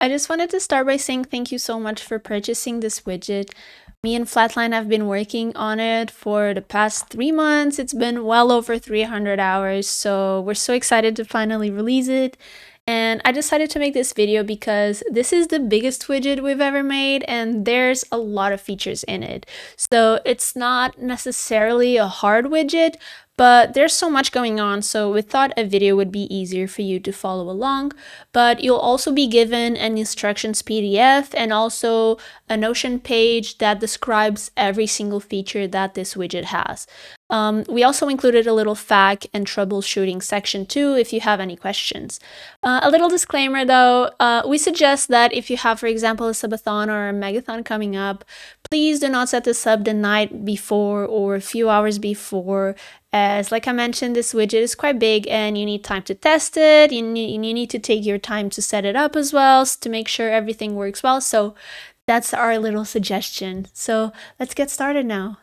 I just wanted to start by saying thank you so much for purchasing this widget. Me and Flatline have been working on it for the past 3 months. It's been well over 300 hours, so we're so excited to finally release it. And I decided to make this video because this is the biggest widget we've ever made, and there's a lot of features in it. So it's not necessarily a hard widget, but there's so much going on, so we thought a video would be easier for you to follow along. But you'll also be given an instructions PDF and also a Notion page that describes every single feature that this widget has. We also included a little FAQ and troubleshooting section too if you have any questions. A little disclaimer though, we suggest that if you have, for example, a subathon or a megathon coming up, please do not set this up the night before or a few hours before, as like I mentioned, this widget is quite big and you need time to test it. You need to take your time to set it up as well to make sure everything works well. So that's our little suggestion. So let's get started now.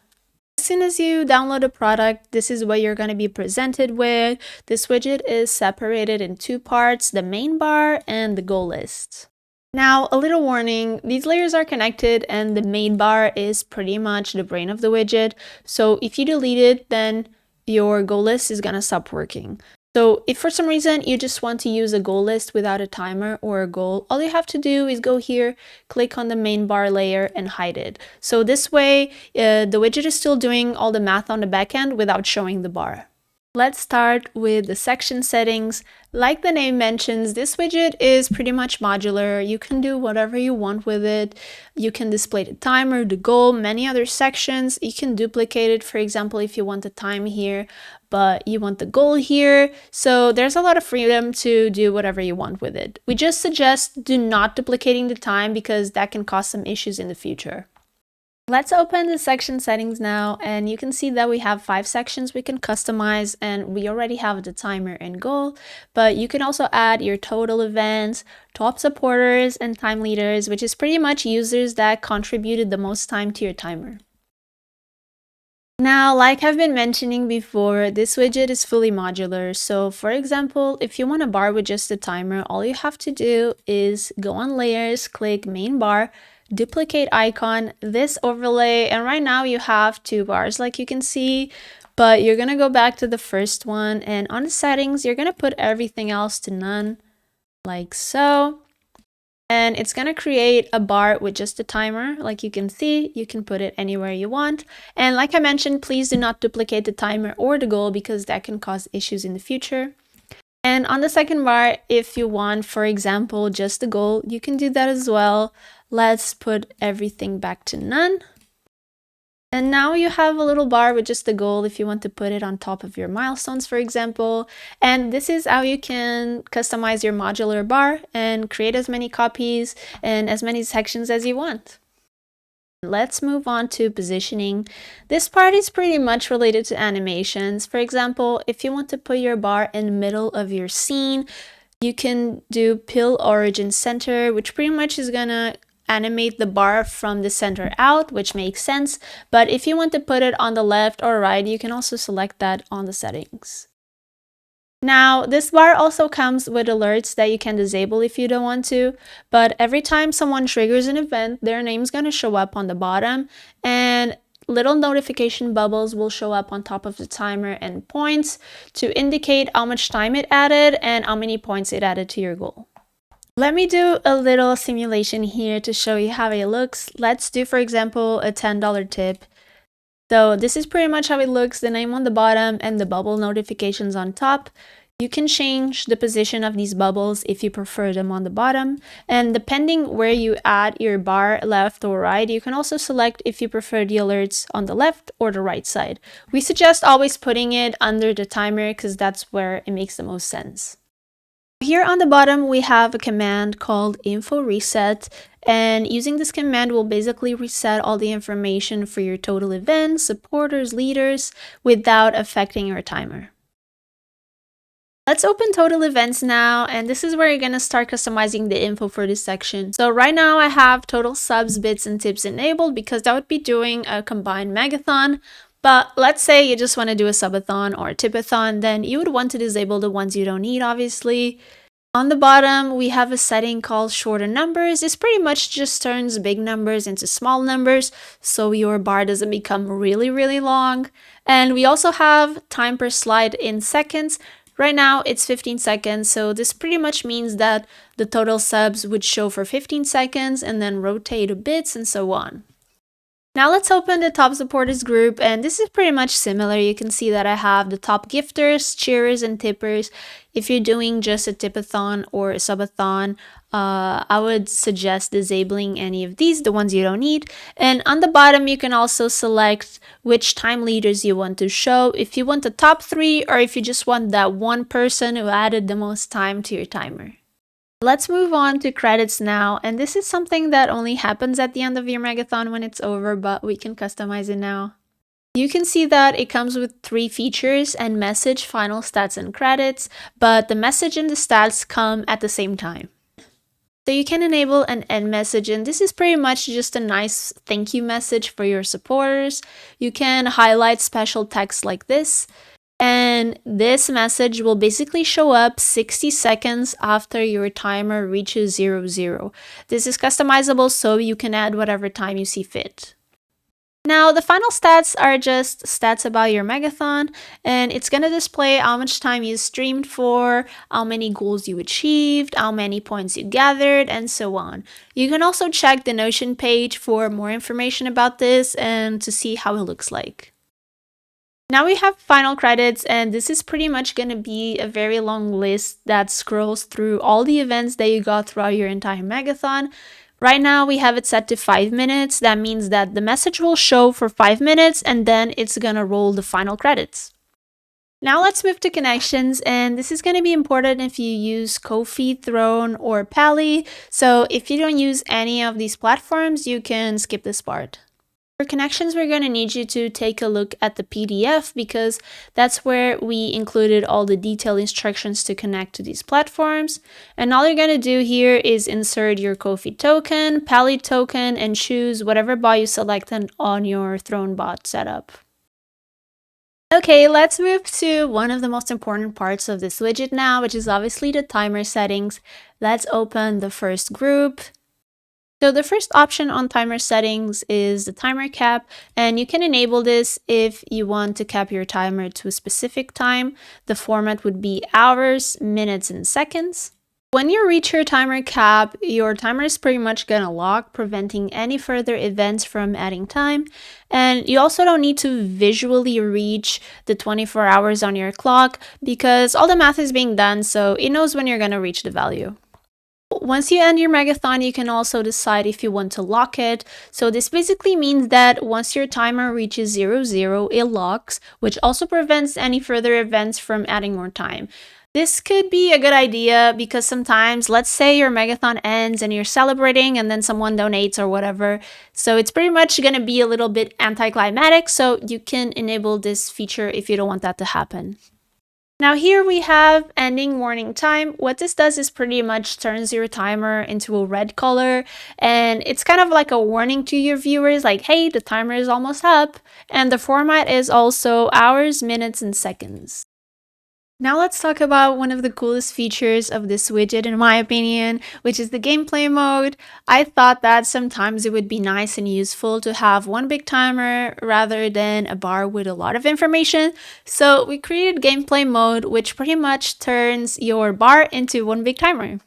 As soon as you download a product, this is what you're going to be presented with. This widget is separated in 2 parts, the main bar and the goal list. Now, a little warning, these layers are connected and the main bar is pretty much the brain of the widget. So if you delete it, then your goal list is going to stop working. So if for some reason you just want to use a goal list without a timer or a goal, all you have to do is go here, click on the main bar layer and hide it. So this way, the widget is still doing all the math on the back end without showing the bar. Let's start with the section settings. Like the name mentions, this widget is pretty much modular. You can do whatever you want with it. You can display the timer, the goal, many other sections. You can duplicate it, for example, if you want the time here, but you want the goal here. So there's a lot of freedom to do whatever you want with it. We just suggest do not duplicating the time because that can cause some issues in the future. Let's open the section settings now, and you can see that we have 5 sections we can customize, and we already have the timer and goal, but you can also add your total events, top supporters, and time leaders, which is pretty much users that contributed the most time to your timer. Now, like I've been mentioning before, this widget is fully modular. So for example, if you want a bar with just a timer, all you have to do is go on layers, click main bar, duplicate icon, this overlay, and right now you have 2 bars like you can see, but you're gonna go back to the first one, and on the settings you're gonna put everything else to none, like so, and it's gonna create a bar with just a timer. Like you can see, you can put it anywhere you want, and like I mentioned, please do not duplicate the timer or the goal because that can cause issues in the future. And on the second bar, if you want, for example, just the goal, you can do that as well. Let's put everything back to none. And now you have a little bar with just the goal if you want to put it on top of your milestones, for example. And this is how you can customize your modular bar and create as many copies and as many sections as you want. Let's move on to positioning. This part is pretty much related to animations. For example, if you want to put your bar in the middle of your scene, you can do pill origin center, which pretty much is gonna animate the bar from the center out, which makes sense. But if you want to put it on the left or right, you can also select that on the settings. Now, this bar also comes with alerts that you can disable if you don't want to, but every time someone triggers an event, their name's going to show up on the bottom, and little notification bubbles will show up on top of the timer and points to indicate how much time it added and how many points it added to your goal. Let me do a little simulation here to show you how it looks. Let's do, for example, a $10 tip. So this is pretty much how it looks, the name on the bottom and the bubble notifications on top. You can change the position of these bubbles if you prefer them on the bottom. And depending where you add your bar, left or right, you can also select if you prefer the alerts on the left or the right side. We suggest always putting it under the timer because that's where it makes the most sense. Here on the bottom, we have a command called info reset, and using this command will basically reset all the information for your total events, supporters, leaders, without affecting your timer. Let's open total events now, and this is where you're going to start customizing the info for this section. So right now I have total subs, bits, and tips enabled because that would be doing a combined megathon. But let's say you just want to do a subathon or a tipathon, then you would want to disable the ones you don't need, obviously. On the bottom, we have a setting called shorten numbers. This pretty much just turns big numbers into small numbers, so your bar doesn't become really, really long. And we also have time per slide in seconds. Right now, it's 15 seconds, so this pretty much means that the total subs would show for 15 seconds and then rotate a bit and so on. Now let's open the top supporters group, and this is pretty much similar. You can see that I have the top gifters, cheerers, and tippers. If you're doing just a tipathon or a subathon, I would suggest disabling any of these, the ones you don't need. And on the bottom, you can also select which time leaders you want to show, if you want the top 3 or if you just want that one person who added the most time to your timer. Let's move on to credits now, and this is something that only happens at the end of your Megathon when it's over, but we can customize it now. You can see that it comes with 3 features: and message, final stats, and credits, but the message and the stats come at the same time. So you can enable an end message, and this is pretty much just a nice thank you message for your supporters. You can highlight special text like this. And this message will basically show up 60 seconds after your timer reaches 00. This is customizable, so you can add whatever time you see fit. Now, the final stats are just stats about your Megathon, and it's going to display how much time you streamed for, how many goals you achieved, how many points you gathered, and so on. You can also check the Notion page for more information about this and to see how it looks like. Now we have final credits, and this is pretty much going to be a very long list that scrolls through all the events that you got throughout your entire Megathon. Right now we have it set to 5 minutes. That means that the message will show for 5 minutes and then it's going to roll the final credits. Now let's move to connections, and this is going to be important if you use Ko-fi, Throne, or Pally. So if you don't use any of these platforms, you can skip this part. For connections, we're going to need you to take a look at the PDF because that's where we included all the detailed instructions to connect to these platforms. And all you're going to do here is insert your Ko-fi token, Pally token, and choose whatever bot you selected on your Throne bot setup. Okay, let's move to one of the most important parts of this widget now, which is obviously the timer settings. Let's open the first group. So the first option on timer settings is the timer cap, and you can enable this if you want to cap your timer to a specific time. The format would be hours, minutes, and seconds. When you reach your timer cap, your timer is pretty much gonna lock, preventing any further events from adding time. And you also don't need to visually reach the 24 hours on your clock because all the math is being done, so it knows when you're gonna reach the value. Once you end your Megathon, you can also decide if you want to lock it. So this basically means that once your timer reaches 00, it locks, which also prevents any further events from adding more time. This could be a good idea because sometimes, let's say your Megathon ends and you're celebrating and then someone donates or whatever. So it's pretty much going to be a little bit anticlimactic, so you can enable this feature if you don't want that to happen. Now here we have ending warning time. What this does is pretty much turns your timer into a red color, and it's kind of like a warning to your viewers like, hey, the timer is almost up. And the format is also hours, minutes, and seconds. Now let's talk about one of the coolest features of this widget, in my opinion, which is the gameplay mode. I thought that sometimes it would be nice and useful to have one big timer rather than a bar with a lot of information. So we created gameplay mode, which pretty much turns your bar into one big timer.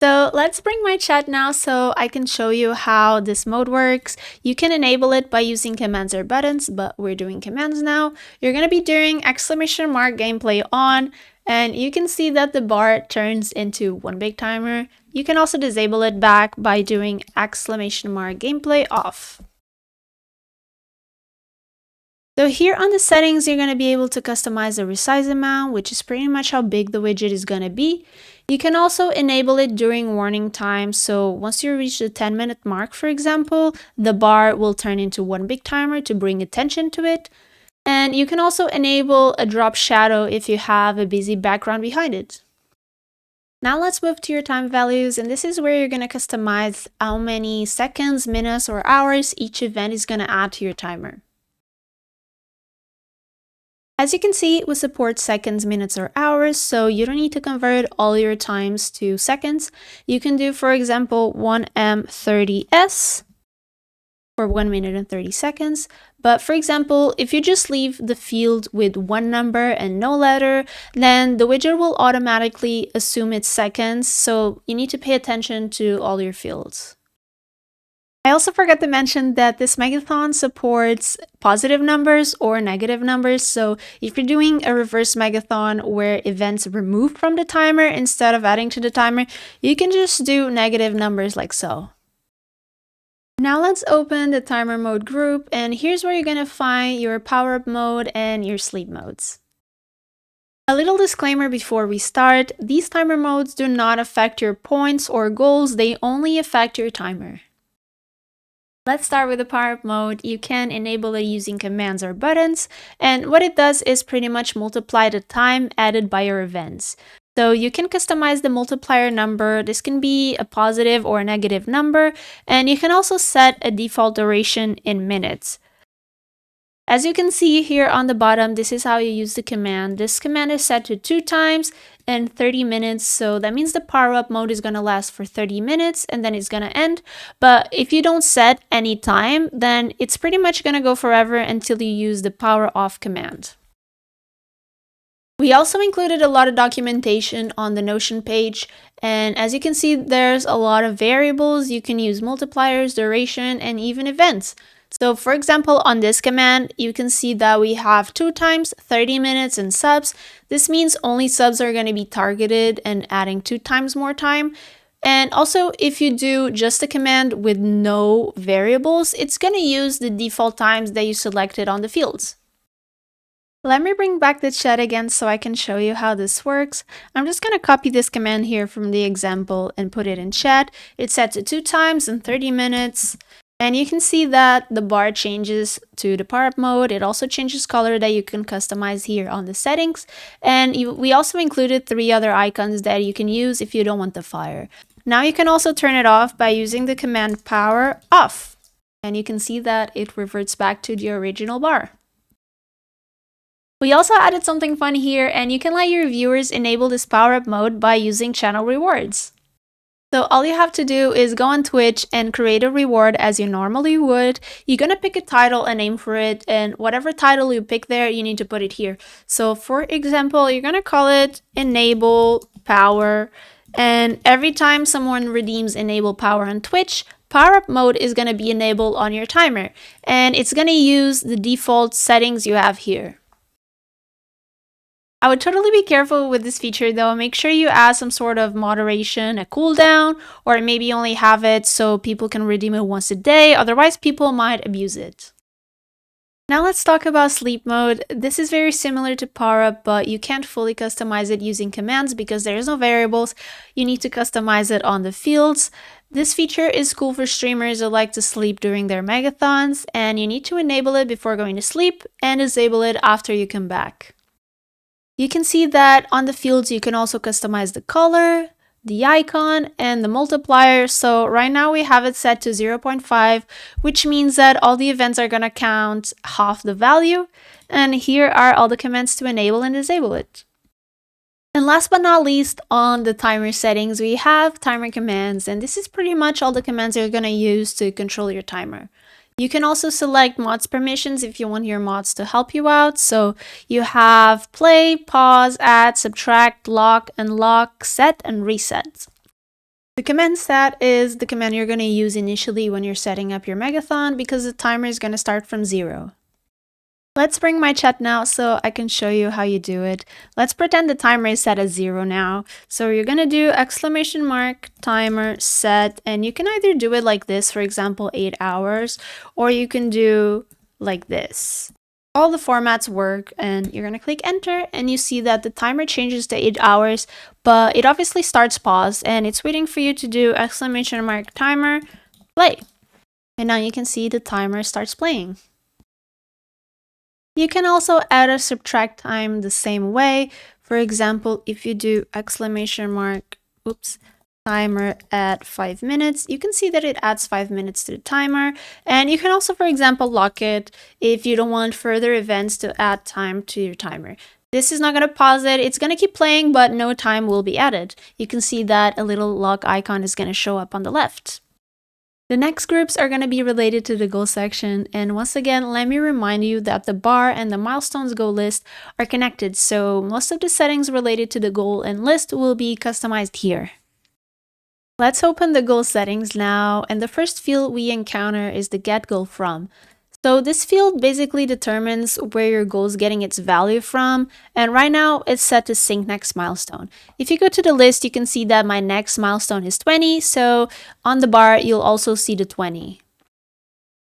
So let's bring my chat now so I can show you how this mode works. You can enable it by using commands or buttons, but we're doing commands now. You're going to be doing !gameplay on, and you can see that the bar turns into one big timer. You can also disable it back by doing !gameplay off. So here on the settings, you're going to be able to customize the resize amount, which is pretty much how big the widget is going to be. You can also enable it during warning time. So once you reach the 10-minute mark, for example, the bar will turn into one big timer to bring attention to it. And you can also enable a drop shadow if you have a busy background behind it. Now let's move to your time values, and this is where you're going to customize how many seconds, minutes, or hours each event is going to add to your timer. As you can see, we support seconds, minutes, or hours, so you don't need to convert all your times to seconds. You can do, for example, 1m30s for 1 minute and 30 seconds. But for example, if you just leave the field with one number and no letter, then the widget will automatically assume it's seconds, so you need to pay attention to all your fields. I also forgot to mention that this Megathon supports positive numbers or negative numbers. So if you're doing a reverse Megathon where events remove from the timer instead of adding to the timer, you can just do negative numbers like so. Now let's open the timer mode group, and here's where you're going to find your power up mode and your sleep modes. A little disclaimer before we start, these timer modes do not affect your points or goals, they only affect your timer. Let's start with the power up mode. You can enable it using commands or buttons, and what it does is pretty much multiply the time added by your events. So you can customize the multiplier number. This can be a positive or a negative number, and you can also set a default duration in minutes. As you can see here on the bottom, this is how you use the command. This command is set to 2 times and 30 minutes, so that means the power up mode is going to last for 30 minutes and then it's going to end. But if you don't set any time, then it's pretty much going to go forever until you use the power off command. We also included a lot of documentation on the Notion page, and as you can see, there's a lot of variables. You can use multipliers, duration, and even events. So for example, on this command, you can see that we have 2 times, 30 minutes, and subs. This means only subs are going to be targeted and adding 2 times more time. And also, if you do just a command with no variables, it's going to use the default times that you selected on the fields. Let me bring back the chat again so I can show you how this works. I'm just going to copy this command here from the example and put it in chat. It's set to 2 times and 30 minutes. And you can see that the bar changes to the power up mode. It also changes color that you can customize here on the settings. And we also included 3 other icons that you can use if you don't want the fire. Now you can also turn it off by using the command power off. And you can see that it reverts back to the original bar. We also added something fun here, and you can let your viewers enable this power up mode by using channel rewards. So all you have to do is go on Twitch and create a reward as you normally would. You're going to pick a title, a name for it, and whatever title you pick there, you need to put it here. So for example, you're going to call it Enable Power. And every time someone redeems Enable Power on Twitch, power up mode is going to be enabled on your timer. And it's going to use the default settings you have here. I would totally be careful with this feature though. Make sure you add some sort of moderation, a cooldown, or maybe only have it so people can redeem it once a day, otherwise people might abuse it. Now let's talk about sleep mode. This is very similar to power up, but you can't fully customize it using commands because there's no variables. You need to customize it on the fields. This feature is cool for streamers who like to sleep during their megathons, and you need to enable it before going to sleep and disable it after you come back. You can see that on the fields you can also customize the color, the icon, and the multiplier. So right now we have it set to 0.5, which means that all the events are going to count half the value. And here are all the commands to enable and disable it. And last but not least, on the timer settings, we have timer commands, and this is pretty much all the commands you're going to use to control your timer. You can also select mods permissions if you want your mods to help you out. So you have play, pause, add, subtract, lock, unlock, set, and reset. The command set is the command you're going to use initially when you're setting up your Megathon because the timer is going to start from 0. Let's bring my chat now so I can show you how you do it. Let's pretend the timer is set at 0 now. So you're going to do !timer set, and you can either do it like this, for example, 8 hours, or you can do like this. All the formats work, and you're going to click enter, and you see that the timer changes to 8 hours, but it obviously starts pause, and it's waiting for you to do !timer play. And now you can see the timer starts playing. You can also add or subtract time the same way. For example, if you do timer at 5 minutes. You can see that it adds 5 minutes to the timer, and you can also, for example, lock it if you don't want further events to add time to your timer. This is not going to pause it. It's going to keep playing, but no time will be added. You can see that a little lock icon is going to show up on the left. The next groups are going to be related to the goal section, and once again, let me remind you that the bar and the milestones goal list are connected, so most of the settings related to the goal and list will be customized here. Let's open the goal settings now, and the first field we encounter is the get goal from. So this field basically determines where your goal is getting its value from, and right now it's set to sync next milestone. If you go to the list, you can see that my next milestone is 20, so on the bar you'll also see the 20.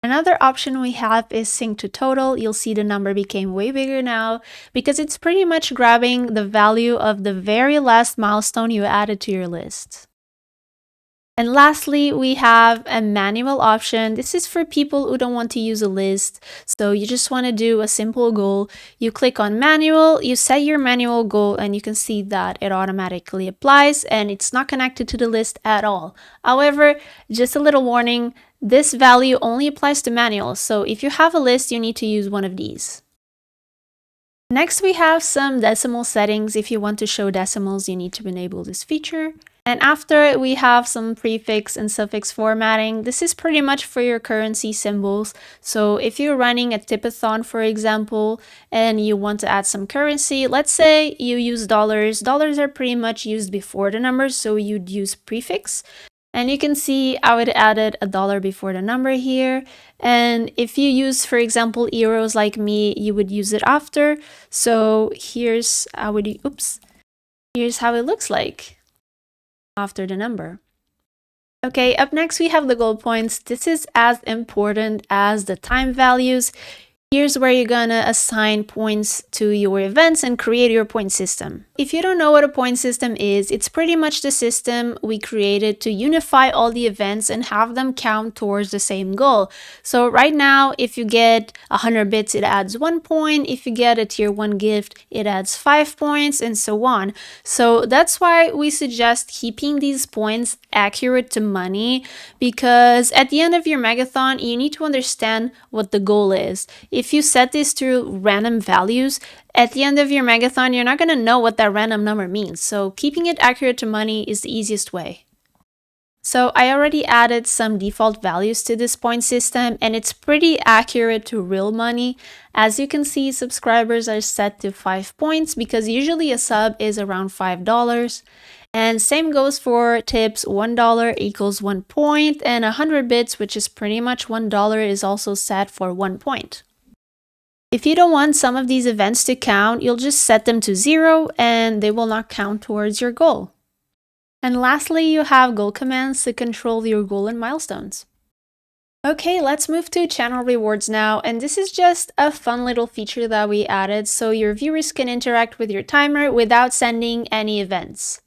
Another option we have is sync to total. You'll see the number became way bigger now because it's pretty much grabbing the value of the very last milestone you added to your list. And lastly, we have a manual option. This is for people who don't want to use a list. So you just want to do a simple goal. You click on manual, you set your manual goal, and you can see that it automatically applies and it's not connected to the list at all. However, just a little warning, this value only applies to manual. So if you have a list, you need to use one of these. Next, we have some decimal settings. If you want to show decimals, you need to enable this feature. And after, we have some prefix and suffix formatting. This is pretty much for your currency symbols. So if you're running a tipathon, for example, and you want to add some currency, let's say you use dollars. Dollars are pretty much used before the numbers, so you'd use prefix. And you can see I would added a dollar before the number here. And if you use, for example, euros like me, you would use it after. So here's how it looks like after the number. Okay, up next we have the goal points. This is as important as the time values. Here's where you're gonna assign points to your events and create your point system. If you don't know what a point system is, it's pretty much the system we created to unify all the events and have them count towards the same goal. So right now, if you get 100 bits, it adds 1 point. If you get a tier 1 gift, it adds 5 points, and so on. So that's why we suggest keeping these points accurate to money, because at the end of your Megathon, you need to understand what the goal is. If you set this to random values, at the end of your Megathon, you're not going to know what that random number means. So keeping it accurate to money is the easiest way. So I already added some default values to this point system, and it's pretty accurate to real money. As you can see, subscribers are set to 5 points because usually a sub is around $5. And same goes for tips. $1 equals 1 point, and 100 bits, which is pretty much $1, is also set for 1 point. If you don't want some of these events to count, you'll just set them to 0 and they will not count towards your goal. And lastly, you have goal commands to control your goal and milestones. Okay, let's move to channel rewards now, and this is just a fun little feature that we added so your viewers can interact with your timer without sending any events.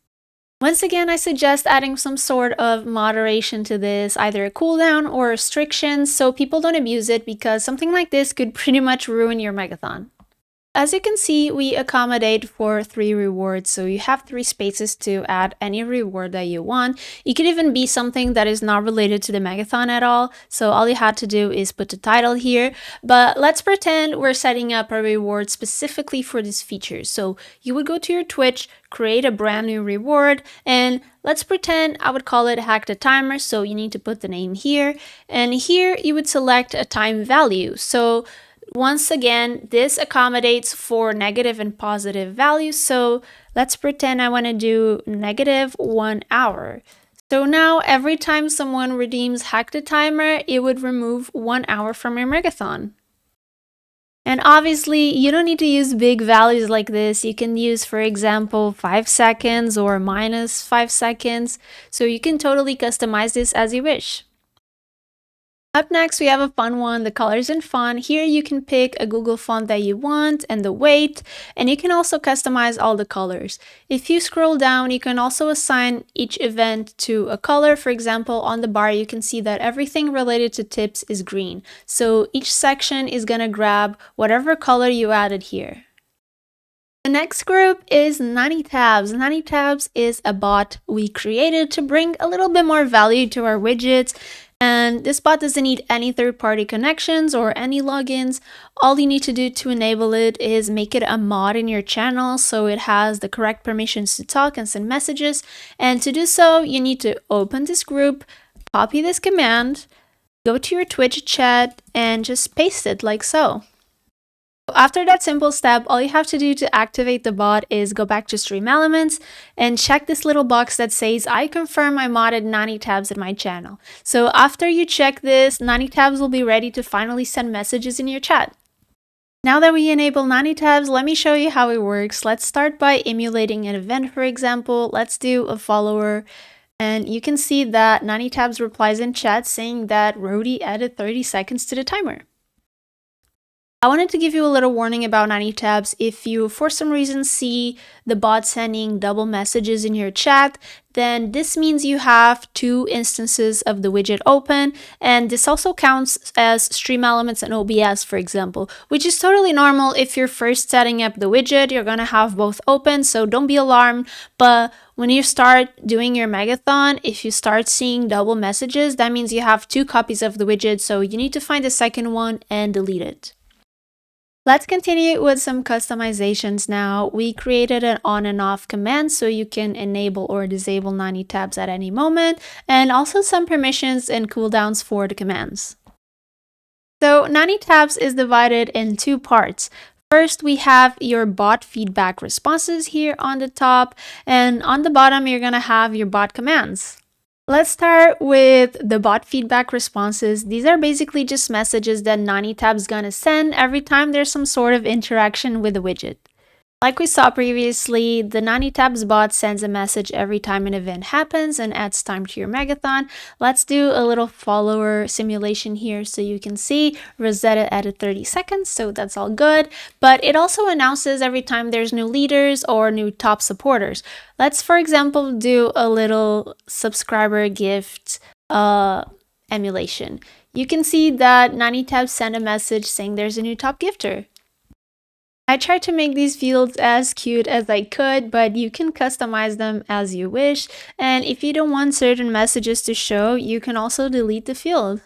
Once again, I suggest adding some sort of moderation to this, either a cooldown or restrictions, so people don't abuse it, because something like this could pretty much ruin your Megathon. As you can see, we accommodate for 3 rewards, so you have 3 spaces to add any reward that you want. It could even be something that is not related to the Megathon at all, so all you had to do is put the title here. But let's pretend we're setting up a reward specifically for this feature. So you would go to your Twitch, create a brand new reward, and let's pretend I would call it Hack the Timer, so you need to put the name here. And here you would select a time value. So once again, this accommodates for negative and positive values. So let's pretend I want to do -1 hour. So now every time someone redeems Hack the Timer, it would remove 1 hour from your Megathon. And obviously, you don't need to use big values like this. You can use, for example, 5 seconds or -5 seconds. So you can totally customize this as you wish. Up next, we have a fun one, the colors and font. Here you can pick a Google font that you want and the weight, and you can also customize all the colors. If you scroll down, you can also assign each event to a color. For example, on the bar, you can see that everything related to tips is green. So each section is gonna grab whatever color you added here. The next group is Nanitabs. Nanitabs is a bot we created to bring a little bit more value to our widgets. And this bot doesn't need any third-party connections or any logins. All you need to do to enable it is make it a mod in your channel so it has the correct permissions to talk and send messages. And to do so, you need to open this group, copy this command, go to your Twitch chat, and just paste it like so. After that simple step, all you have to do to activate the bot is go back to Stream Elements and check this little box that says, I confirm I modded Nanitabs in my channel. So after you check this, Nanitabs will be ready to finally send messages in your chat. Now that we enable Nanitabs, let me show you how it works. Let's start by emulating an event, for example. Let's do a follower. And you can see that Nanitabs replies in chat saying that Rody added 30 seconds to the timer. I wanted to give you a little warning about Nanitabs. If you, for some reason, see the bot sending double messages in your chat, then this means you have two instances of the widget open, and this also counts as Stream Elements and OBS, for example, which is totally normal. If you're first setting up the widget, you're gonna have both open, so don't be alarmed. But when you start doing your Megathon, if you start seeing double messages, that means you have two copies of the widget, so you need to find the second one and delete it. Let's continue with some customizations now. We created an on and off command so you can enable or disable Nanitabs at any moment, and also some permissions and cooldowns for the commands. So Nanitabs is divided in two parts. First, we have your bot feedback responses here on the top, and on the bottom, you're gonna have your bot commands. Let's start with the bot feedback responses. These are basically just messages that Nanitabs gonna send every time there's some sort of interaction with the widget. Like we saw previously, the Nanitabs bot sends a message every time an event happens and adds time to your Megathon. Let's do a little follower simulation here so you can see Rosetta added 30 seconds, so that's all good. But it also announces every time there's new leaders or new top supporters. Let's, for example, do a little subscriber gift emulation. You can see that Nanitabs sent a message saying there's a new top gifter. I tried to make these fields as cute as I could, but you can customize them as you wish. And if you don't want certain messages to show, you can also delete the field.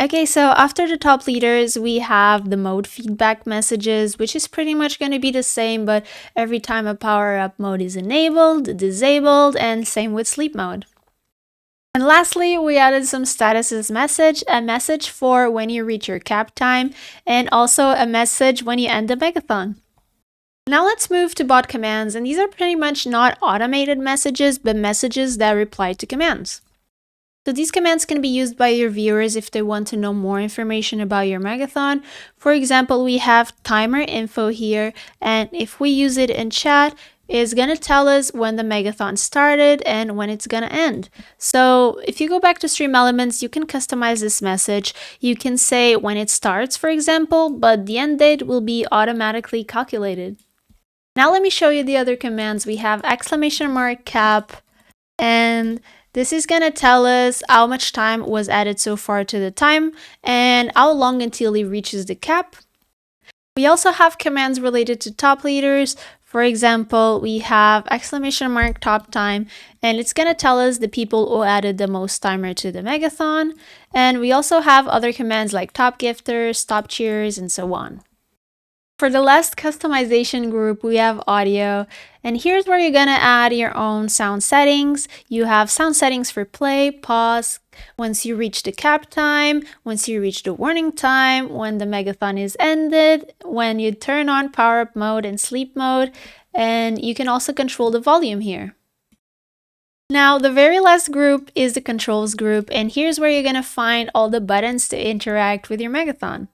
Okay, so after the top leaders, we have the mode feedback messages, which is pretty much going to be the same, but every time a power-up mode is enabled, disabled, and same with sleep mode. And lastly, we added some statuses message, a message for when you reach your cap time, and also a message when you end the Megathon. Now let's move to bot commands, and these are pretty much not automated messages, but messages that reply to commands. So these commands can be used by your viewers if they want to know more information about your Megathon. For example, we have timer info here, and if we use it in chat, it's gonna tell us when the Megathon started and when it's gonna end. So if you go back to Stream Elements, you can customize this message. You can say when it starts, for example, but the end date will be automatically calculated. Now let me show you the other commands. We have !cap, and this is gonna tell us how much time was added so far to the time and how long until it reaches the cap. We also have commands related to top leaders. For example, we have !top time, and it's gonna tell us the people who added the most timer to the Megathon. And we also have other commands like top gifters, top cheers, and so on. For the last customization group, we have audio, and here's where you're gonna add your own sound settings. You have sound settings for play, pause, once you reach the cap time, once you reach the warning time, when the Megathon is ended, when you turn on power-up mode and sleep mode, and you can also control the volume here. Now, the very last group is the controls group, and here's where you're gonna find all the buttons to interact with your Megathon.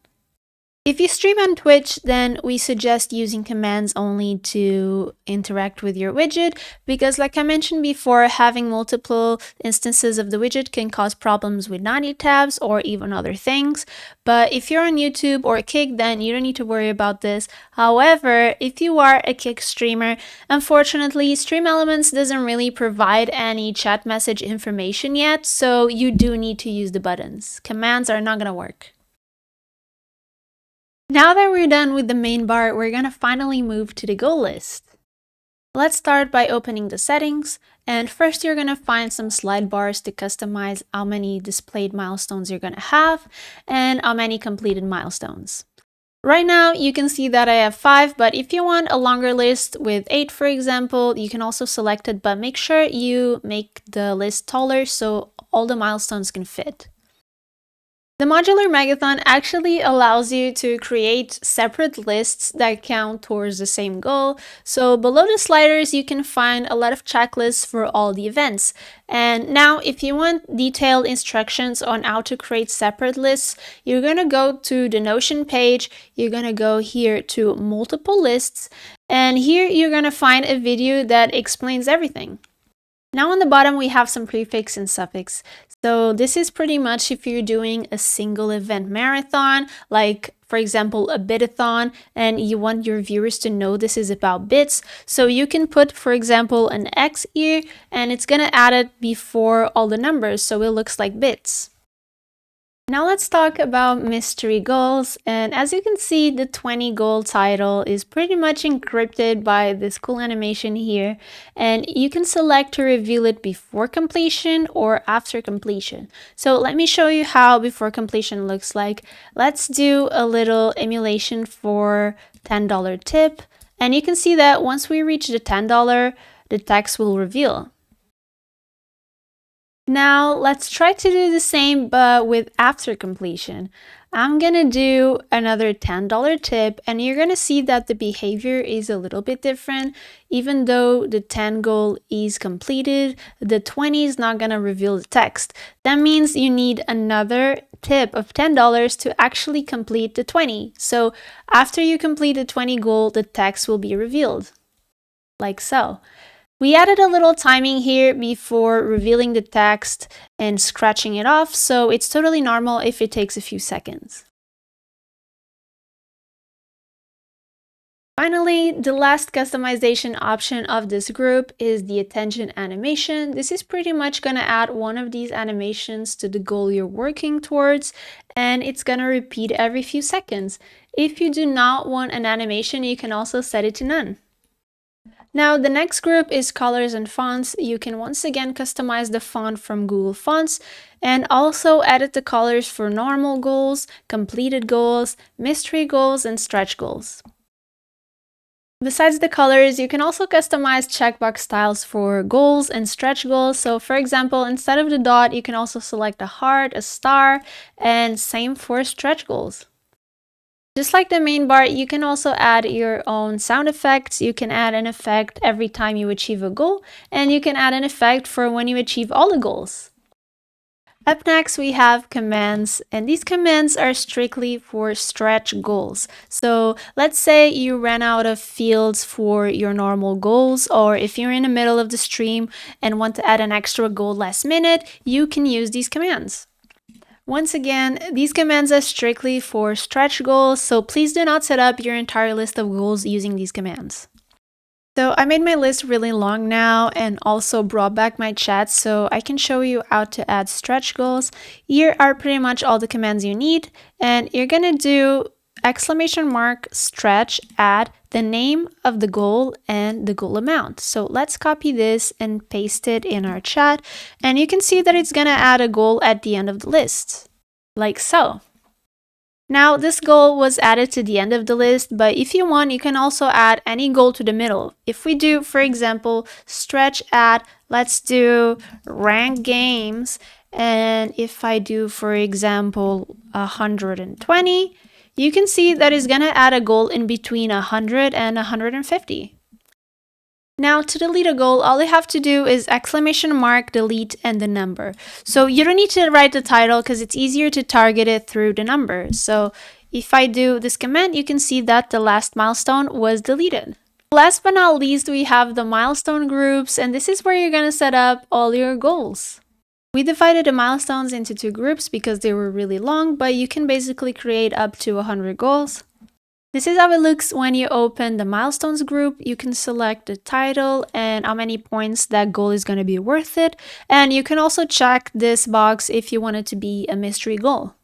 If you stream on Twitch, then we suggest using commands only to interact with your widget, because like I mentioned before, having multiple instances of the widget can cause problems with Nanitabs or even other things. But if you're on YouTube or Kick, then you don't need to worry about this. However, if you are a Kick streamer, unfortunately, Stream Elements doesn't really provide any chat message information yet, so you do need to use the buttons. Commands are not gonna work. Now that we're done with the main bar, we're gonna finally move to the goal list. Let's start by opening the settings, and first you're gonna find some slide bars to customize how many displayed milestones you're gonna have and how many completed milestones. Right now, you can see that I have 5, but if you want a longer list with 8, for example, you can also select it, but make sure you make the list taller so all the milestones can fit. The Modular Megathon actually allows you to create separate lists that count towards the same goal. So below the sliders, you can find a lot of checklists for all the events. And now, if you want detailed instructions on how to create separate lists, you're going to go to the Notion page. You're going to go here to multiple lists. And here you're going to find a video that explains everything. Now on the bottom, we have some prefix and suffix. So this is pretty much if you're doing a single event marathon, like for example, a bitathon, and you want your viewers to know this is about bits. So you can put, for example, an X here, and it's gonna add it before all the numbers, so it looks like bits. Now let's talk about mystery goals, and as you can see, the 20 goal title is pretty much encrypted by this cool animation here, and you can select to reveal it before completion or after completion. So let me show you how before completion looks like. Let's do a little emulation for $10 tip, and you can see that once we reach the $10, the text will reveal. Now let's try to do the same but with after completion. I'm gonna do another $10 tip, and you're gonna see that the behavior is a little bit different. Even though the 10 goal is completed, the 20 is not gonna reveal the text. That means you need another tip of $10 to actually complete the 20. So after you complete the 20 goal, the text will be revealed, like so. We added a little timing here before revealing the text and scratching it off, so it's totally normal if it takes a few seconds. Finally, the last customization option of this group is the attention animation. This is pretty much going to add one of these animations to the goal you're working towards, and it's going to repeat every few seconds. If you do not want an animation, you can also set it to none. Now, the next group is colors and fonts. You can once again customize the font from Google Fonts and also edit the colors for normal goals, completed goals, mystery goals, and stretch goals. Besides the colors, you can also customize checkbox styles for goals and stretch goals. So for example, instead of the dot, you can also select a heart, a star, and same for stretch goals. Just like the main bar, you can also add your own sound effects. You can add an effect every time you achieve a goal, and you can add an effect for when you achieve all the goals. Up next, we have commands, and these commands are strictly for stretch goals. So let's say you ran out of fields for your normal goals, or if you're in the middle of the stream and want to add an extra goal last minute, you can use these commands. Once again, these commands are strictly for stretch goals, so please do not set up your entire list of goals using these commands. So I made my list really long now and also brought back my chat so I can show you how to add stretch goals. Here are pretty much all the commands you need, and you're gonna do !stretch, add the name of the goal and the goal amount. So let's copy this and paste it in our chat, and you can see that it's gonna add a goal at the end of the list, like so. Now this goal was added to the end of the list, but if you want, you can also add any goal to the middle. If we do, for example, stretch add, let's do rank games, and if I do, for example, 120, you can see that it's gonna add a goal in between 100 and 150. Now to delete a goal, all you have to do is !delete and the number. So you don't need to write the title because it's easier to target it through the number. So if I do this command, you can see that the last milestone was deleted. Last but not least, we have the milestone groups, and this is where you're gonna set up all your goals. We divided the milestones into 2 groups because they were really long, but you can basically create up to 100 goals. This is how it looks when you open the milestones group. You can select the title and how many points that goal is going to be worth it. And you can also check this box if you want it to be a mystery goal.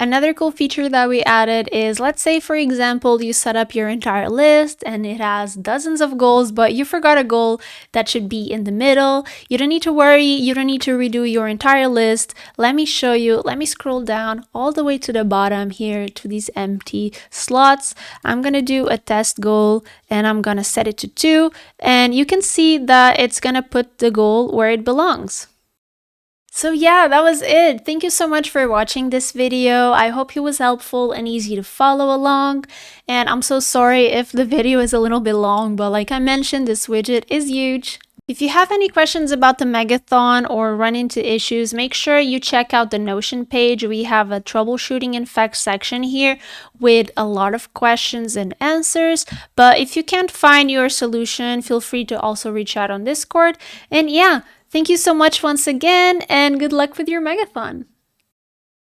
Another cool feature that we added is, let's say for example, you set up your entire list and it has dozens of goals, but you forgot a goal that should be in the middle. You don't need to worry, you don't need to redo your entire list. Let me show you. Let me scroll down all the way to the bottom here to these empty slots. I'm gonna do a test goal and I'm gonna set it to 2, and you can see that it's gonna put the goal where it belongs. So yeah, that was it. Thank you so much for watching this video. I hope it was helpful and easy to follow along. And I'm so sorry if the video is a little bit long, but like I mentioned, this widget is huge. If you have any questions about the Megathon or run into issues, make sure you check out the Notion page. We have a troubleshooting and facts section here with a lot of questions and answers. But if you can't find your solution, feel free to also reach out on Discord. And yeah, thank you so much once again, and good luck with your Megathon!